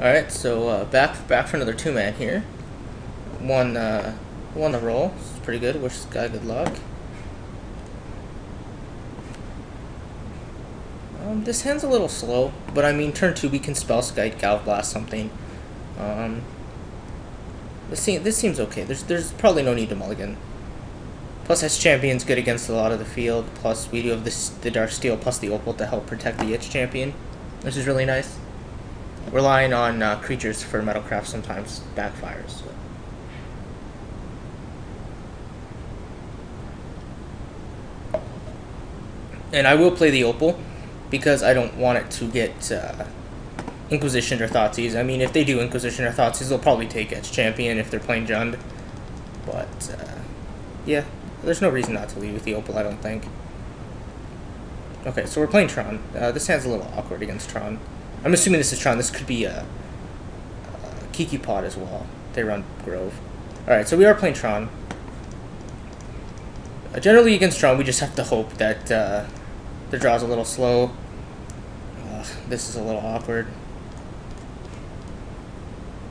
Alright, so back for another 2-man here. Won the roll. It's pretty good. Wish this guy good luck. This hand's a little slow, but I mean, turn 2 we can spell Skite, Galv Blast something. This seems okay. There's probably no need to mulligan. Plus, S Champion's good against a lot of the field. Plus, we do have the Dark Steel plus the Opal to help protect the H Champion, which is really nice. Relying on creatures for Metalcraft sometimes backfires. So. And I will play the Opal because I don't want it to get Inquisition or Thoughtseize. I mean, if they do Inquisition or Thoughtseize, they'll probably take Edge Champion if they're playing Jund. But, yeah, there's no reason not to lead with the Opal, I don't think. Okay, so we're playing Tron. This hand's a little awkward against Tron. I'm assuming this is Tron. This could be a Kiki Pod as well. They run Grove. Alright, so we are playing Tron. Generally against Tron, we just have to hope that the draw's a little slow. This is a little awkward.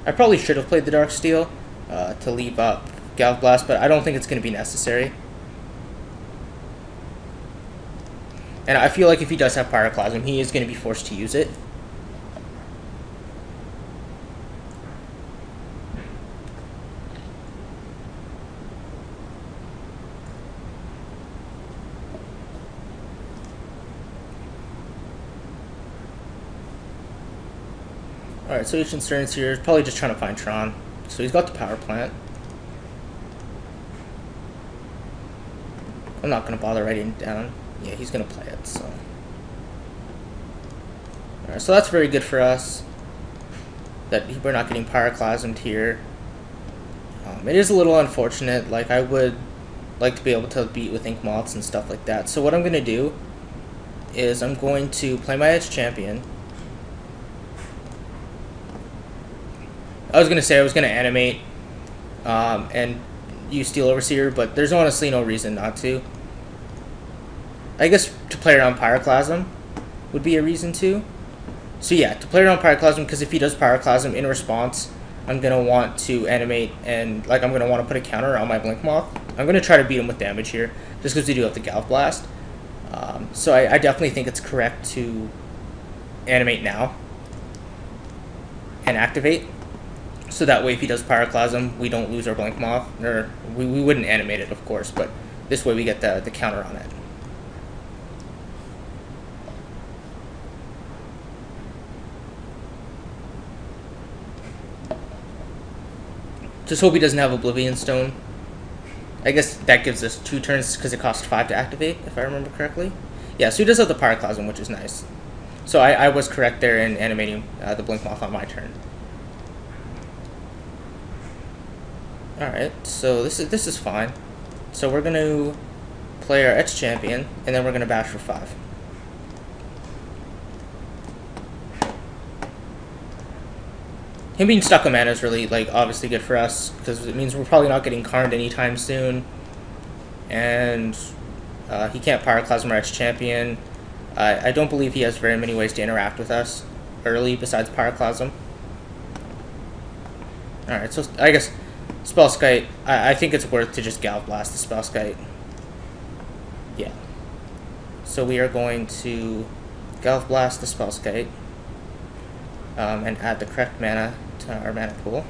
I probably should have played the Dark Steel to leave up Galv Blast, but I don't think it's going to be necessary. And I feel like if he does have Pyroclasm, he is going to be forced to use it. Alright, so Ancient Stern's here. He's probably just trying to find Tron. So he's got the power plant. I'm not going to bother writing it down. Yeah, he's going to play it, so. Alright, so that's very good for us. That we're not getting Pyroclasmed here. It is a little unfortunate. Like, I would like to be able to beat with Ink Moths and stuff like that. So what I'm going to do is I'm going to play my Edge Champion. I was going to say I was going to animate and use Steel Overseer, but there's honestly no reason not to. I guess to play around Pyroclasm would be a reason to. So yeah, to play around Pyroclasm, because if he does Pyroclasm in response, I'm going to want to animate and like I'm going to want to put a counter on my Blink Moth. I'm going to try to beat him with damage here, just because we do have the Galv Blast. So I definitely think it's correct to animate now and activate. So that way, if he does Pyroclasm, we don't lose our Blink Moth. Or we wouldn't animate it, of course, but this way we get the counter on it. Just hope he doesn't have Oblivion Stone. I guess that gives us 2 turns because it costs 5 to activate, if I remember correctly. Yeah, so he does have the Pyroclasm, which is nice. So I was correct there in animating the Blink Moth on my turn. Alright, so this is fine. So we're going to play our Edge Champion, and then we're going to bash for 5. Him being stuck on mana is really, like, obviously good for us, because it means we're probably not getting Karned anytime soon. And he can't Pyroclasm our Edge Champion. I don't believe he has very many ways to interact with us early besides Pyroclasm. Alright, so I guess Spellskite, I think it's worth to just Galv Blast the Spellskite. Yeah. So we are going to Galv Blast the Spellskite and add the correct mana to our mana pool.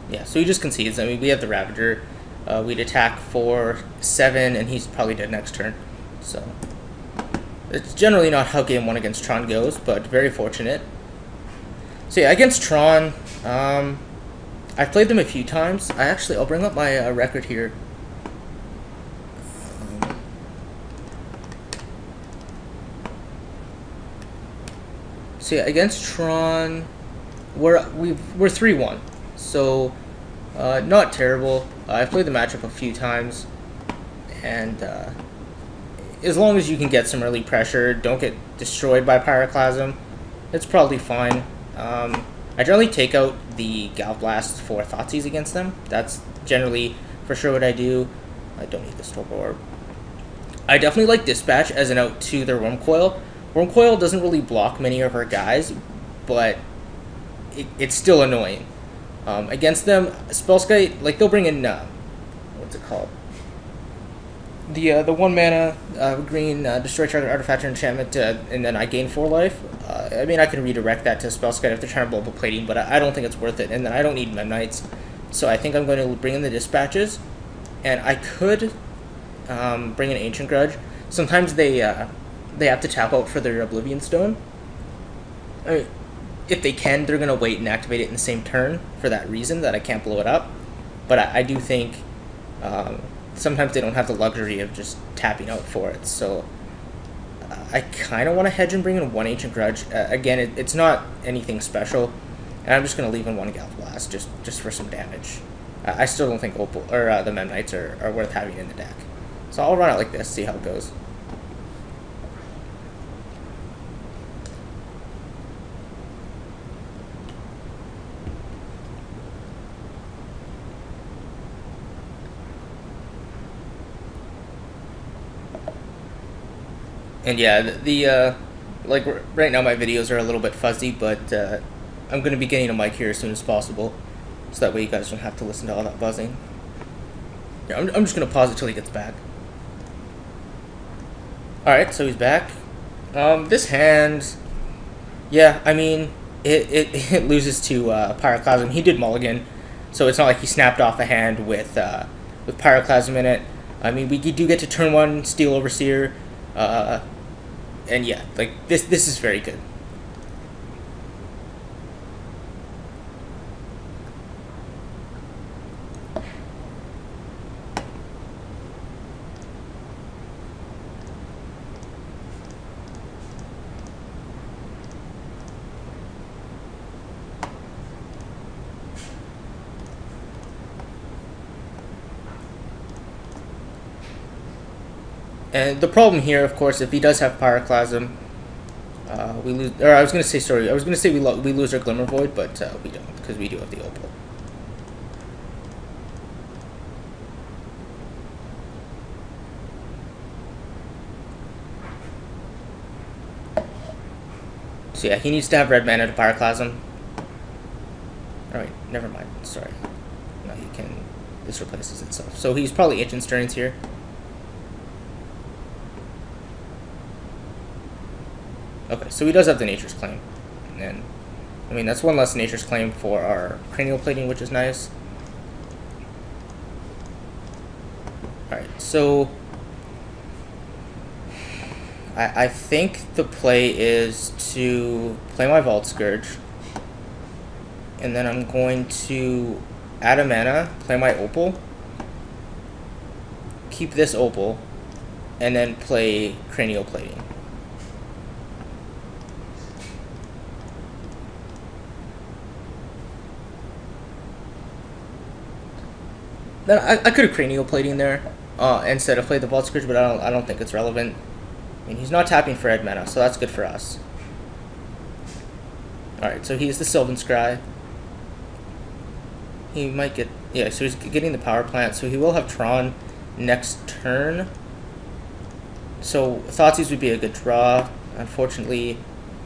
Yeah, so he just concedes. I mean, we have the Ravager. We'd attack for 7, and he's probably dead next turn. So it's generally not how game 1 against Tron goes, but very fortunate. So yeah, against Tron, I've played them a few times. I'll bring up my record here. So yeah, against Tron, we're 3-1. So not terrible. I've played the matchup a few times, and as long as you can get some early pressure, don't get destroyed by Pyroclasm, it's probably fine. I generally take out the Galv Blast for Thoughtseize against them. That's generally for sure what I do. I don't need the Storm Orb. I definitely like Dispatch as an out to their Worm Coil. Worm Coil doesn't really block many of our guys, but it's still annoying. Against them, Spellskite, like, they'll bring in, what's it called? The 1 mana green destroy target artifact or enchantment, and then I gain 4 life. I mean, I can redirect that to Spellskite if they're trying to blow up a plating, but I don't think it's worth it. And then I don't need Memnites, so I think I'm going to bring in the Dispatches, and I could bring in Ancient Grudge. Sometimes they have to tap out for their Oblivion Stone. I mean, if they can, they're going to wait and activate it in the same turn for that reason, that I can't blow it up. But I do think sometimes they don't have the luxury of just tapping out for it. So I kind of want to hedge and bring in 1 Ancient Grudge. Again, it's not anything special. And I'm just going to leave in 1 Gallop Blast just for some damage. I still don't think Opal or the Memnites are worth having in the deck. So I'll run it like this, see how it goes. And yeah, like right now my videos are a little bit fuzzy, but I'm going to be getting a mic here as soon as possible, so that way you guys don't have to listen to all that buzzing. Yeah, I'm just going to pause it till he gets back. Alright, so he's back. This hand, yeah, I mean, it loses to Pyroclasm. He did mulligan, so it's not like he snapped off a hand with Pyroclasm in it. I mean, we do get to turn 1 Steel Overseer, and yeah, like, this is very good. And the problem here, of course, if he does have Pyroclasm, we lose. Or I was going to say, sorry, I was going to say we lose our Glimmer Void, but we don't, because we do have the Opal. So yeah, he needs to have red mana to Pyroclasm. Alright, never mind. Sorry. No, he can. This replaces itself. So he's probably Ancient Stirrings here. Okay, so he does have the Nature's Claim. And, I mean, that's 1 less Nature's Claim for our Cranial Plating, which is nice. Alright, so I think the play is to play my Vault Scourge. And then I'm going to add a mana, play my Opal, keep this Opal, and then play Cranial Plating. Then I could have Cranial Plating there instead of play the Vault Scourge, but I don't think it's relevant. I mean, he's not tapping for red mana, so that's good for us. Alright, so he's the Sylvan Scry. He might get... Yeah, so he's getting the Power Plant, so he will have Tron next turn. So Thoughtseize would be a good draw, unfortunately.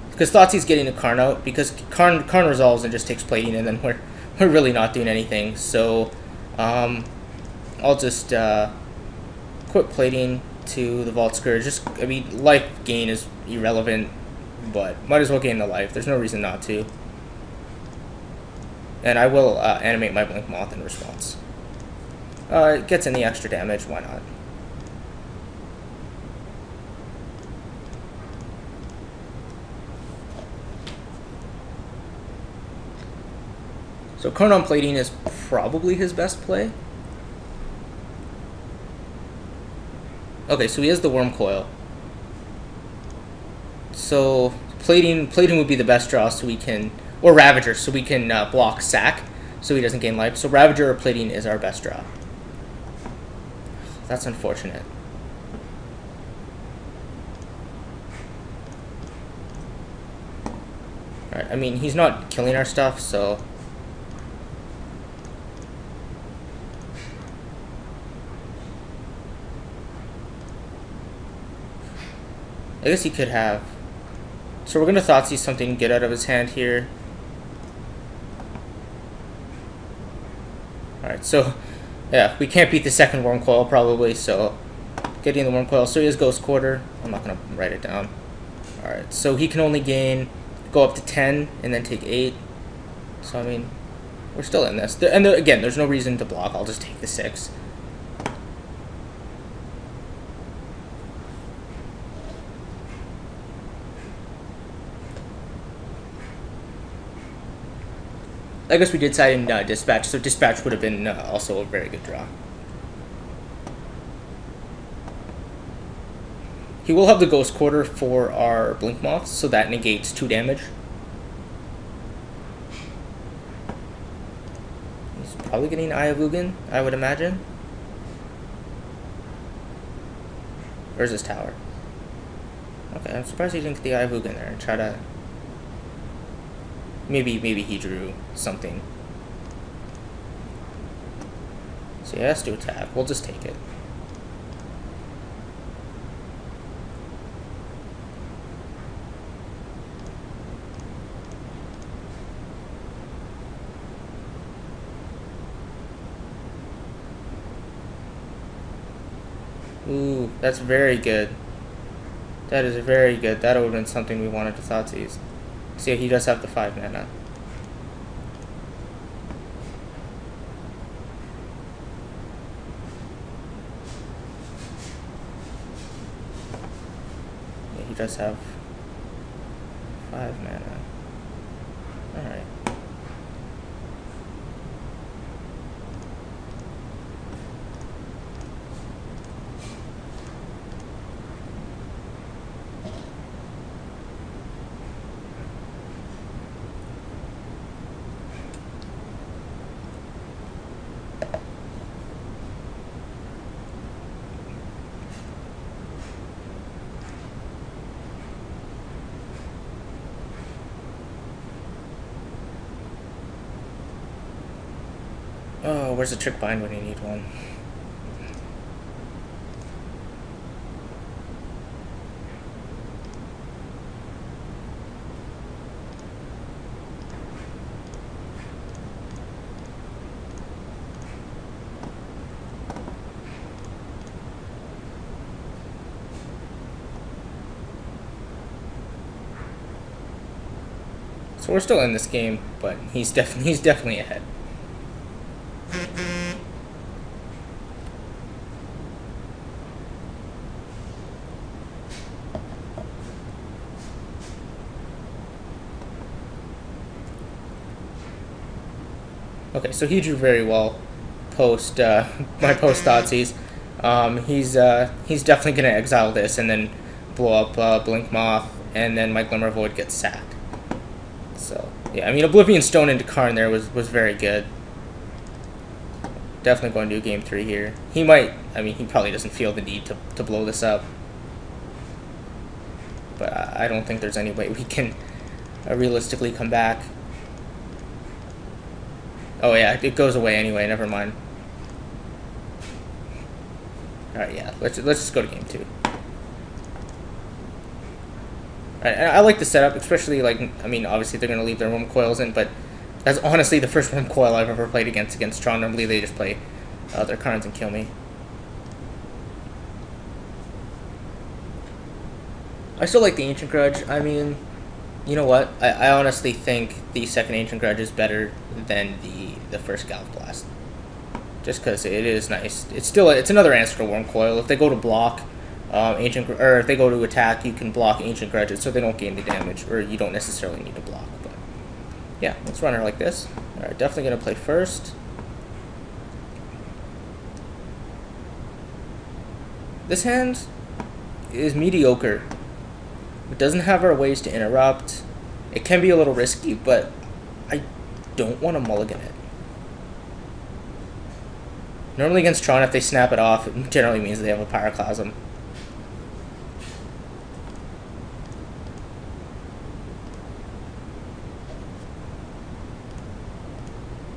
Because Thoughtseize getting a Karn out, because Karn resolves and just takes plating, and then we're really not doing anything. So I'll just quit plating to the Vault Scourge. Just, I mean, life gain is irrelevant, but might as well gain the life. There's no reason not to. And I will animate my Blink Moth in response. It gets in the extra damage, why not? So Karn on plating is probably his best play. Okay, so he has the Worm Coil. So plating would be the best draw, so we can, or Ravager, so we can block Sack, so he doesn't gain life. So Ravager or plating is our best draw. That's unfortunate. Alright, I mean, he's not killing our stuff, so... I guess he could have. So we're gonna Thoughtseize something good out of his hand here. Alright, so yeah, we can't beat the second Worm Coil probably, so getting the Worm Coil. So he has Ghost Quarter. I'm not gonna write it down. Alright, so he can only go up to 10 and then take 8. So I mean, we're still in this. And again, there's no reason to block. I'll just take the 6. I guess we did side in Dispatch, so Dispatch would have been also a very good draw. He will have the Ghost Quarter for our Blink Moths, so that negates 2 damage. He's probably getting Eye of Ugin, I would imagine. Where's his tower? Okay, I'm surprised he didn't get the Eye of Ugin there and try to... Maybe he drew something. So he has to attack. We'll just take it. Ooh, that's very good. That is very good. That would have been something we wanted to Thoughtseize. See, he does have the 5 mana. Yeah, he does have 5 mana. Alright. Oh, where's the Trick Bind when you need one? So we're still in this game, but he's definitely ahead. Okay, so he drew very well post my post Thoughtseize. He's definitely gonna exile this and then blow up Blink Moth, and then my Glimmer Void gets sacked. So yeah, I mean Oblivion Stone into Karn there was very good. Definitely going to do game 3 here. He might, I mean he probably doesn't feel the need to blow this up, but I don't think there's any way we can realistically come back. Oh yeah, it goes away anyway, never mind. Alright, yeah, let's just go to game 2. Alright, I like the setup, especially, like, I mean, obviously they're going to leave their Worm Coils in, but that's honestly the first Worm Coil I've ever played against Tron. Normally they just play their Karns and kill me. I still like the Ancient Grudge. I mean, you know what? I honestly think the second Ancient Grudge is better than the first Galv Blast. Just because it is nice. It's another answer to Worm Coil. If they go to block if they go to attack, you can block Ancient Grudges so they don't gain the damage, or you don't necessarily need to block. But yeah, let's run her like this. Alright, definitely gonna play first. This hand is mediocre. It doesn't have our ways to interrupt. It can be a little risky, but I don't want to mulligan it. Normally against Tron, if they snap it off, it generally means they have a Pyroclasm.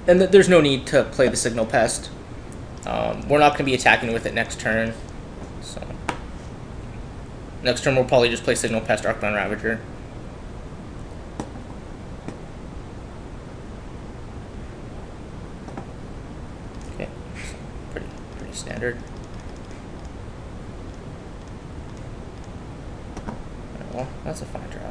And there's no need to play the Signal Pest. We're not going to be attacking with it next turn. So Next turn we'll probably just play Signal Pest, Arcbound Ravager. Okay, pretty standard. Well, that's a fine draw.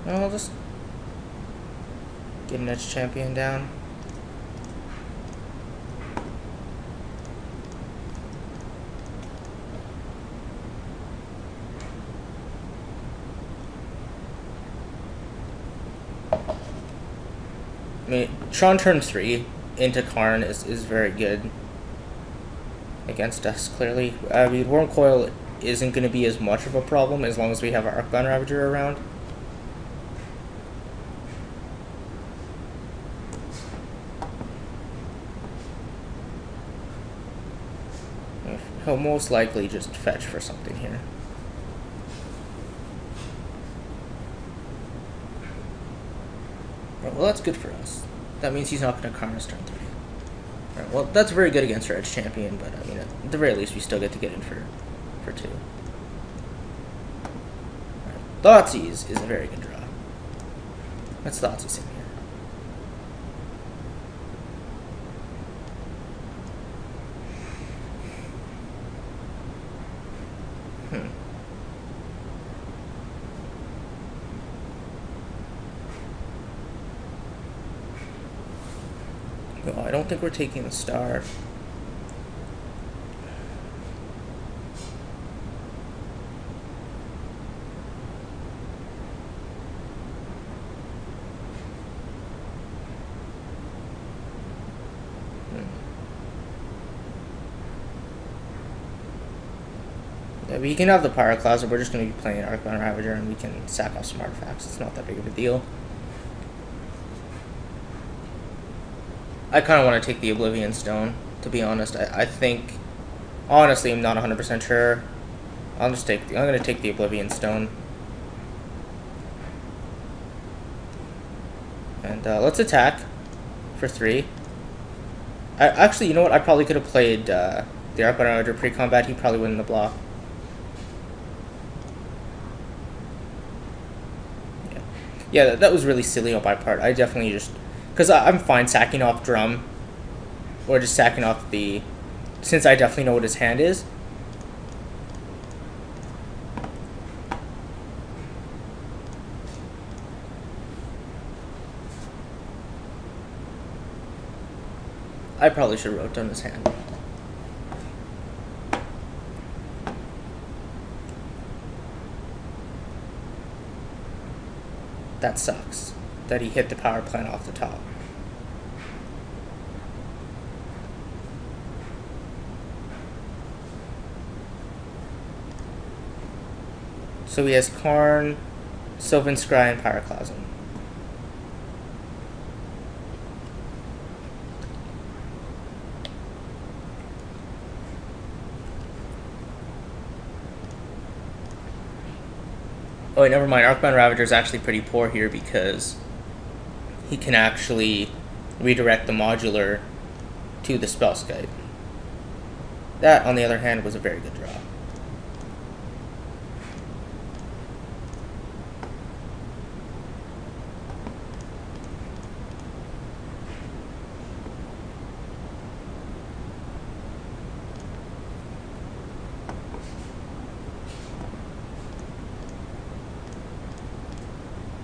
Well, I'll just get an edge champion down. I mean, Tron turn 3 into Karn is very good against us, clearly. I mean, Worm Coil isn't going to be as much of a problem as long as we have our Arcbound Ravager around. He'll most likely just fetch for something here. Well, that's good for us. That means he's not going to Karn us turn 3. Right, well, that's very good against our edge champion, but I mean, at the very least, we still get to get in for 2. Right. Thoughtseize is a very good draw. Let's Thoughtseize him here. No, I don't think we're taking the star. Yeah, we can have the Pyroclasm. We're just going to be playing Arcbound Ravager, and we can sack off some artifacts. It's not that big of a deal. I kind of want to take the Oblivion Stone, to be honest. I think, honestly, I'm not 100% sure. I'm going to take the Oblivion Stone. And let's attack for 3. Actually, you know what? I probably could have played the Arcbound Ravager pre-combat. He probably wouldn't have blocked. Yeah, that was really silly on my part. I definitely just... Because I'm fine sacking off Drum. Or just sacking off the... Since I definitely know what his hand is. I probably should have wrote down his hand. That sucks. That he hit the power plant off the top. So he has Karn, Sylvan Scry, and Pyroclasm. Oh wait, never mind. Arcbound Ravager is actually pretty poor here because he can actually redirect the modular to the Spellskite. That, on the other hand, was a very good draw.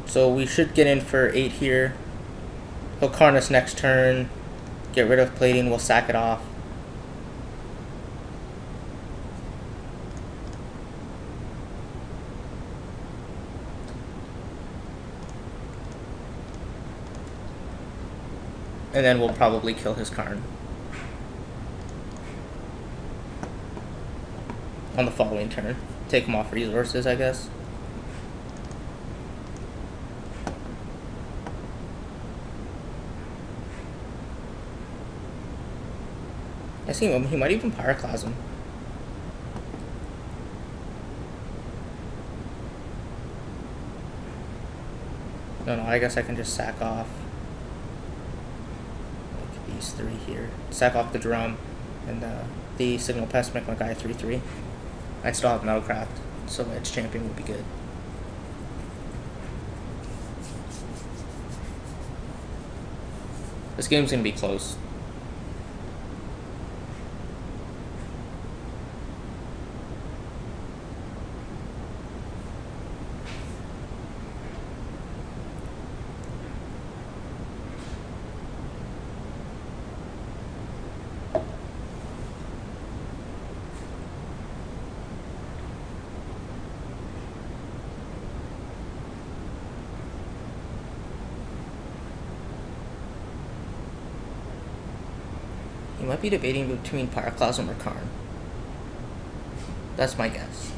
So we should get in for 8 here. He'll Karn us next turn. Get rid of plating. We'll sack it off. And then we'll probably kill his Karn. On the following turn. Take him off resources, I guess. I see him. He might even Pyroclasm. No, I guess I can just sack off like these three here. Sack off the drum and the signal pest, make my guy 3/3. I'd still have Metalcraft, so Edge Champion would be good. This game's gonna be close. You might be debating between Pyroclasm or Karn. That's my guess.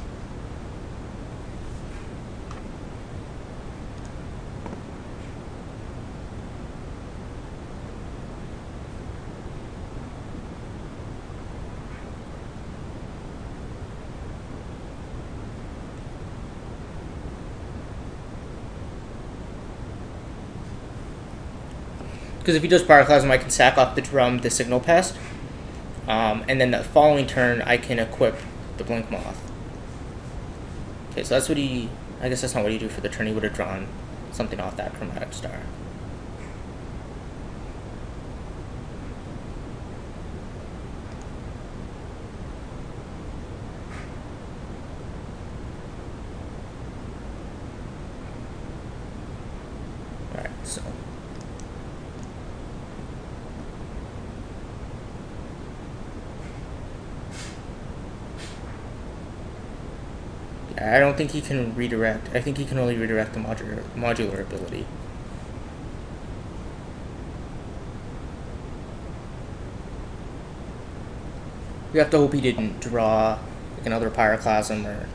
Because if he does Pyroclasm, I can sack off the drum, the signal pest, and then the following turn I can equip the Blink Moth. Okay, so that's what he. I guess that's not what he do for the turn. He would have drawn something off that Chromatic Star. Alright, so. I don't think he can redirect. I think he can only redirect the modular ability. We have to hope he didn't draw like another Pyroclasm or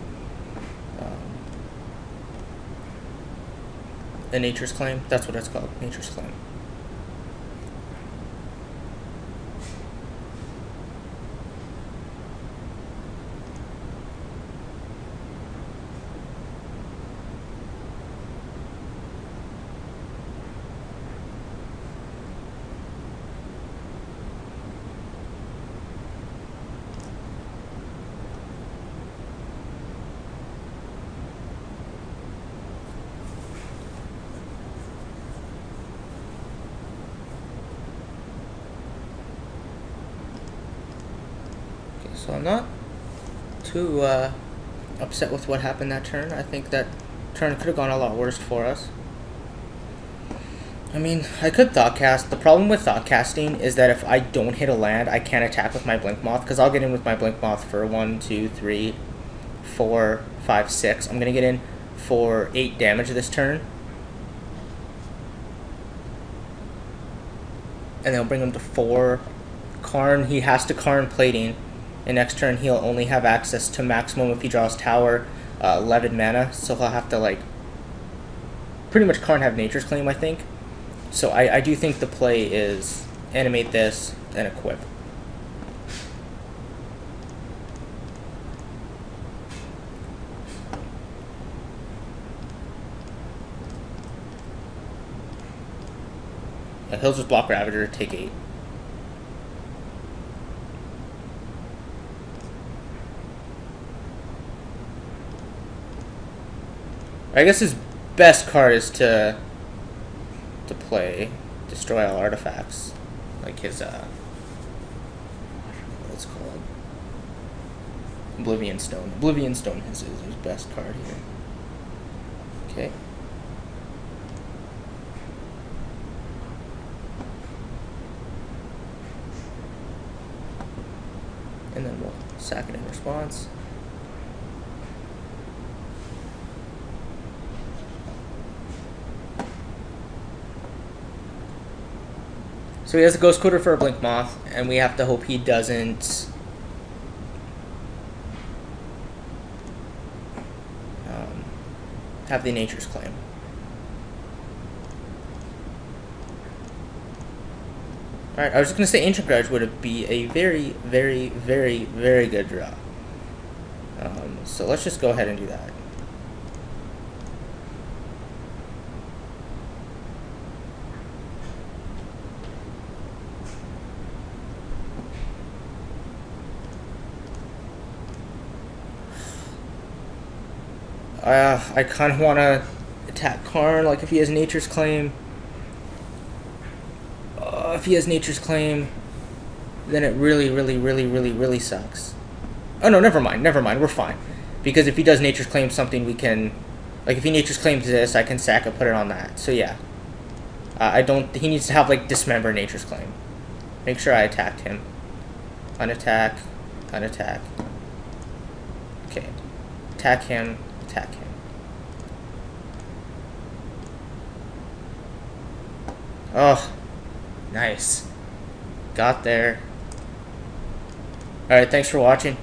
a Nature's Claim. That's what it's called, Nature's Claim. So I'm not too upset with what happened that turn. I think that turn could have gone a lot worse for us. I mean, I could Thoughtcast. The problem with Thoughtcasting is that if I don't hit a land, I can't attack with my Blink Moth, because I'll get in with my Blink Moth for 1, 2, 3, 4, 5, 6. I'm going to get in for 8 damage this turn. And then I'll bring him to 4. Karn, he has to Karn Plating. And next turn he'll only have access to maximum if he draws Tower 11 mana, so he'll have to like pretty much Karn have Nature's Claim, I think. So I do think the play is animate this and equip. He'll just block Ravager, take 8. I guess his best card is to play Destroy All Artifacts, like his what's it called, Oblivion Stone. Oblivion Stone is his best card here. Okay. And then we'll sack it in response. So he has a Ghost Coder for a Blink Moth, and we have to hope he doesn't have the Nature's Claim. Alright, I was just going to say Ancient Grudge would be a very, very, very, very good draw. So let's just go ahead and do that. I kind of want to attack Karn, like if he has Nature's Claim. If he has Nature's Claim, then it really sucks. Oh no, never mind, we're fine. Because if he does Nature's Claim something, we can... Like, if he Nature's Claims this, I can sack it, put it on that. So yeah. I don't... He needs to have, like, Dismember Nature's Claim. Make sure I attacked him. Unattack. Unattack. Okay. Attack him. Attack him. Oh. Nice. Got there. Alright, thanks for watching.